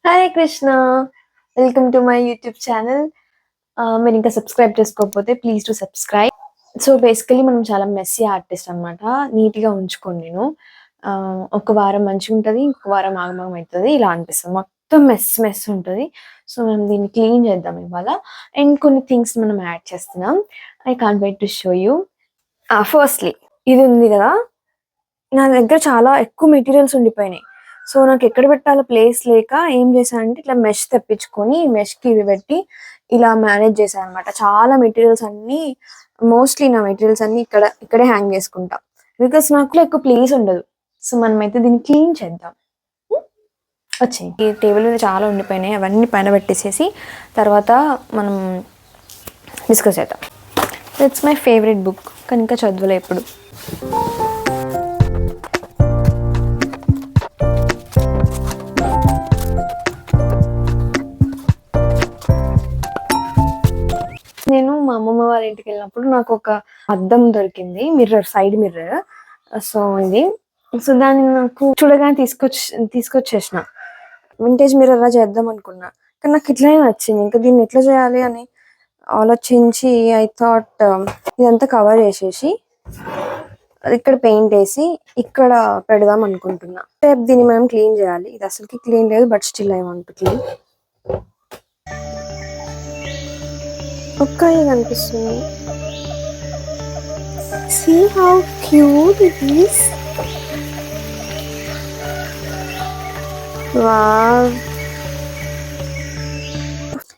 Hi Krishna, welcome to my YouTube channel. మీరు ఇంకా subscribe చేసుకోకపోతే please to subscribe. So basically మనం చాలా మెస్సీ ఆర్టిస్ట్ అనమాట. నీట్గా ఉంచుకోండి. నేను ఒక వారం మంచిగా ఉంటుంది, ఇంకొక వారం ఆగమగం అవుతుంది, ఇలా అనిపిస్తుంది. మొత్తం మెస్ మెస్ ఉంటుంది. సో మనం దీన్ని క్లీన్ చేద్దాం ఇవాళ. అండ్ కొన్ని థింగ్స్ మనం యాడ్ చేస్తున్నాం. I can't wait to show you. Firstly ఇది ఉంది కదా, నా దగ్గర చాలా ఎక్కువ మెటీరియల్స్ ఉండిపోయినాయి. సో నాకు ఎక్కడ పెట్టాలో ప్లేస్ లేక ఏం చేశానంటే ఇట్లా మెష్ తెప్పించుకొని మెష్కి ఇవి పెట్టి ఇలా మేనేజ్ చేశాను అనమాట. చాలా మెటీరియల్స్ అన్ని, మోస్ట్లీ నా మెటీరియల్స్ అన్ని ఇక్కడే హ్యాంగ్ చేసుకుంటా, బికాస్ నాకు ఎక్కువ ప్లేస్ ఉండదు. సో మనమైతే దీన్ని క్లీన్ చేద్దాం. వచ్చాయి ఈ టేబుల్ మీద చాలా ఉండిపోయినాయి, అవన్నీ పైన పెట్టేసేసి తర్వాత మనం డిస్కస్ చేద్దాం. ఇట్స్ మై ఫేవరెట్ బుక్, కానీ ఇంకా చదవలే ఎప్పుడు. నేను మా అమ్మమ్మ వాళ్ళ ఇంటికి వెళ్ళినప్పుడు నాకు ఒక అద్దం దొరికింది, మిర్రర్, సైడ్ మిర్రర్. సో ఇది, సో దాన్ని నాకు చూడగానే తీసుకొచ్చేసిన. వింటేజ్ మిర్రర్ లా చేద్దాం అనుకున్నా, కానీ నాకు ఇట్లానే నచ్చింది. ఇంకా దీన్ని ఎట్లా చేయాలి అని ఆలోచించి ఐ థాట్ ఇదంతా కవర్ చేసేసి ఇక్కడ పెయింట్ వేసి ఇక్కడ పెడదాం అనుకుంటున్నా. రేపు దీన్ని మనం క్లీన్ చేయాలి. ఇది అసలుకి క్లీన్ లేదు, but still I want to clean. ఒక్కడే కనిపిస్తుంది. See how cute it is. Wow.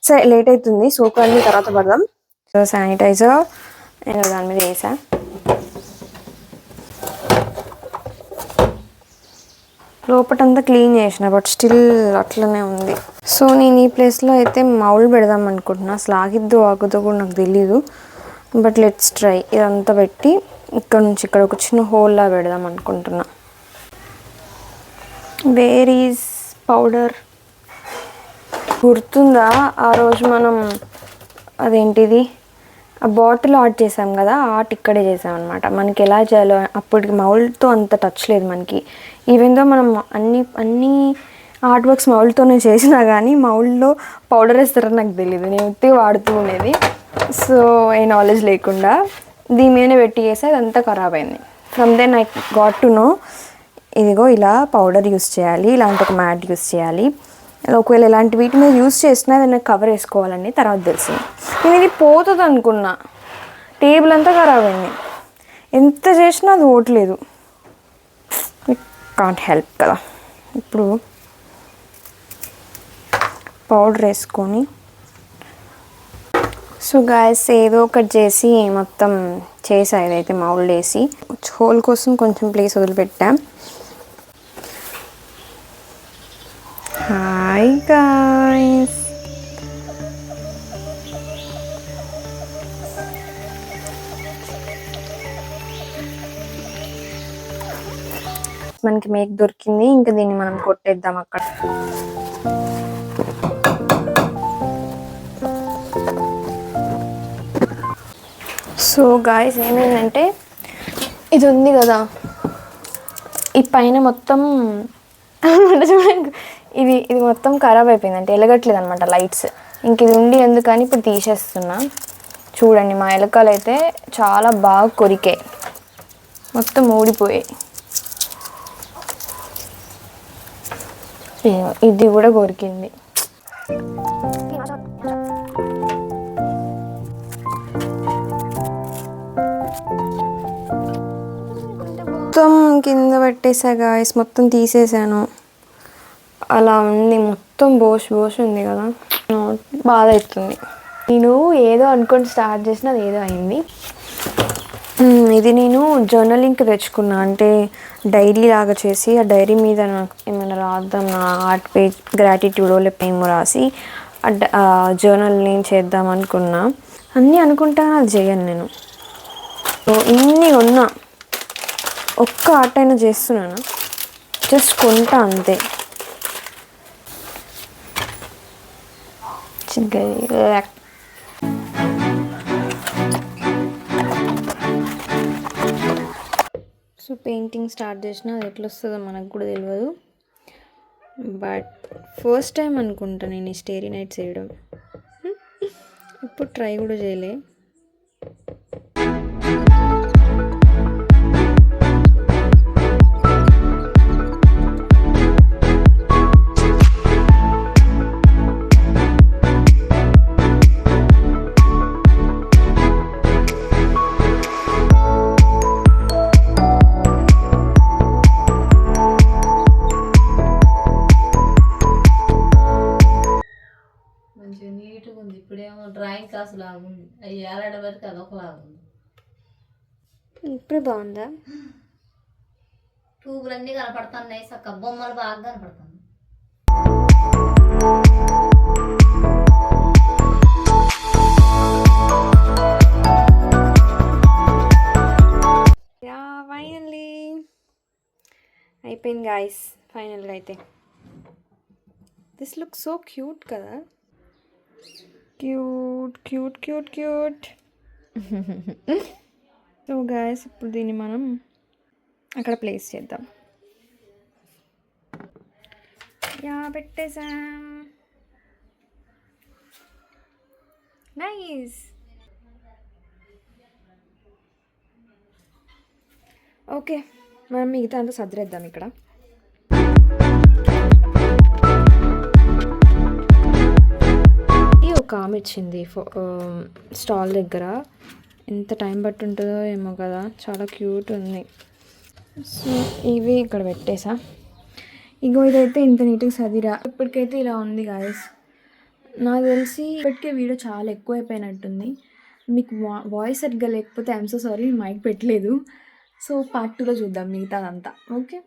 సరే లేట్ అవుతుంది, సోకాన్ని తర్వాత పడదాం. సో శానిటైజర్ నేను దాని మీద వేసా. లోపటంతా క్లీన్ చేసిన, బట్ స్టిల్ అట్లనే ఉంది. సో నేను ఈ ప్లేస్లో అయితే మౌల్ పెడదాం అనుకుంటున్నా. అసలు ఆగిద్దో ఆగుద్దో కూడా నాకు తెలీదు, బట్ లెట్స్ ట్రై. ఇదంతా పెట్టి ఇక్కడ నుంచి ఇక్కడ ఒక చిన్న హోల్లా పెడదాం అనుకుంటున్నా. Where is powder? గుర్తుందా ఆ రోజు మనం అదేంటిది ఆ బాటిల్ ఆర్ట్ చేసాం కదా, ఆర్ట్ ఇక్కడే చేసాం అనమాట. మనకి ఎలా చేయాలో అప్పటికి మౌల్డ్తో అంత టచ్ లేదు మనకి. ఈవెందో మనం అన్ని ఆర్ట్ వర్క్స్ మౌల్డ్తోనే చేసినా కానీ మౌల్డ్లో పౌడర్ వేస్తారని నాకు తెలియదు. నేను ఉత్తిగా వాడుతూ ఉండేది. సో ఏ నాలెడ్జ్ లేకుండా దీని మీదనే పెట్టి చేస్తే అదంతా ఖరాబ్ అయింది. From then I got to know, ఇదిగో ఇలా పౌడర్ యూస్ చేయాలి, ఇలాంటి ఒక మ్యాట్ యూస్ చేయాలి. ఒకవేళ ఇలాంటి వీటి మీద యూస్ చేసినా ఏదైనా కవర్ వేసుకోవాలని తర్వాత తెలిసింది. నేను ఇది పోతుంది అనుకున్నా, టేబుల్ అంతా ఖరాబ్ అయింది. ఎంత చేసినా అది ఓట్లేదు. కాంట్ హెల్ప్ కదా. ఇప్పుడు పౌడర్ వేసుకొని, సో గాయస్ ఏదో ఒకటి చేసి మొత్తం చేసా. ఇదైతే మౌల్డ్ వేసి హోల్ కోసం కొంచెం ప్లేస్ వదిలిపెట్టాం. హాయ్ గాయ్స్, మనకి మేక్ దొరికింది. ఇంకా దీన్ని మనం కొట్టేద్దాం అక్కడ. సో గాయ్స్ ఏమైందంటే, ఇది ఉంది కదా, ఈ పైన మొత్తం చూడండి, ఇది మొత్తం ఖరాబ్ అయిపోయింది. అంటే ఎలగట్లేదు అనమాట లైట్స్. ఇంక ఇది ఉండి ఎందుకని ఇప్పుడు తీసేస్తున్నా. చూడండి మా ఎలకలు అయితే చాలా బాగా కొరికాయి, మొత్తం ఊడిపోయాయి. ఇది కూడా కొరికింది. మొత్తం కింద పెట్టేసా గాయస్, మొత్తం తీసేసాను. అలా ఉంది, మొత్తం బోష్ ఉంది కదా, బాధ అవుతుంది. నేను ఏదో అనుకొని స్టార్ట్ చేసిన, అది ఏదో అయింది. ఇది నేను జర్నలింగ్కి తెచ్చుకున్నా. అంటే డైరీ లాగా చేసి ఆ డైరీ మీద నాకు ఏమైనా రాద్దాం, నా ఆర్ట్ పేజ్ గ్రాటిట్యూడో లేకపోతే ఏమో రాసి ఆ జర్నల్ నేను చేద్దాం అనుకున్నా. అన్నీ అనుకుంటా, అది చేయను నేను. ఇన్ని ఉన్నా ఒక్క ఆర్ట్ అయినా చేస్తున్నాను, జస్ట్ కొంటా అంతే. సో పెయింటింగ్ స్టార్ట్ చేసినా అది ఎట్లా వస్తుందో మనకు కూడా తెలియదు. బట్ ఫస్ట్ టైం అనుకుంటా నేను ఈ స్టేరీ నైట్స్ వేయడం. ఇప్పుడు ట్రై కూడా చేయలే. మంచిగా నీట్గా ఉంది. ఇప్పుడేమో డ్రాయింగ్ క్లాస్ లాగా ఉంది. అవి ఏలాడబడితే అదొకలాగా ఉంది. ఇప్పుడే బాగుందా? ట్యూబులు అన్నీ కనపడుతున్నాయి, చక్క బొమ్మలు బాగా కనపడుతున్నాయి. ఫైనల్లీ అయిపోయింది గాయస్. ఫైనల్గా అయితే దిస్ లుక్ సో క్యూట్ కదా. Cute cute cute cute. So guys ఇప్పుడు దీన్ని మనం అక్కడ ప్లేస్ చేద్దాం. పెట్టేసాం. నైస్. ఓకే, మనం మిగతా అంతా సర్దిరేద్దాం ఇక్కడ. ఈ ఒక ఆమె ఇచ్చింది స్టాల్ దగ్గర. ఎంత టైం బట్టి ఉంటుందో ఏమో కదా, చాలా క్యూట్ ఉంది. సో ఇవి ఇక్కడ పెట్టేసా. ఇగో ఇదైతే ఇంత నీట్గా సదిరా. ఇప్పటికైతే ఇలా ఉంది గాయస్. నాకు తెలిసి ఇప్పటికే వీడియో చాలా ఎక్కువైపోయినట్టుంది. మీకు వాయిస్ సరిగ్గా లేకపోతే ఐఎమ్ సో సారీ, మైక్ పెట్టలేదు. సో పార్ట్ 2లో చూద్దాం మిగతాదంతా. ఓకే.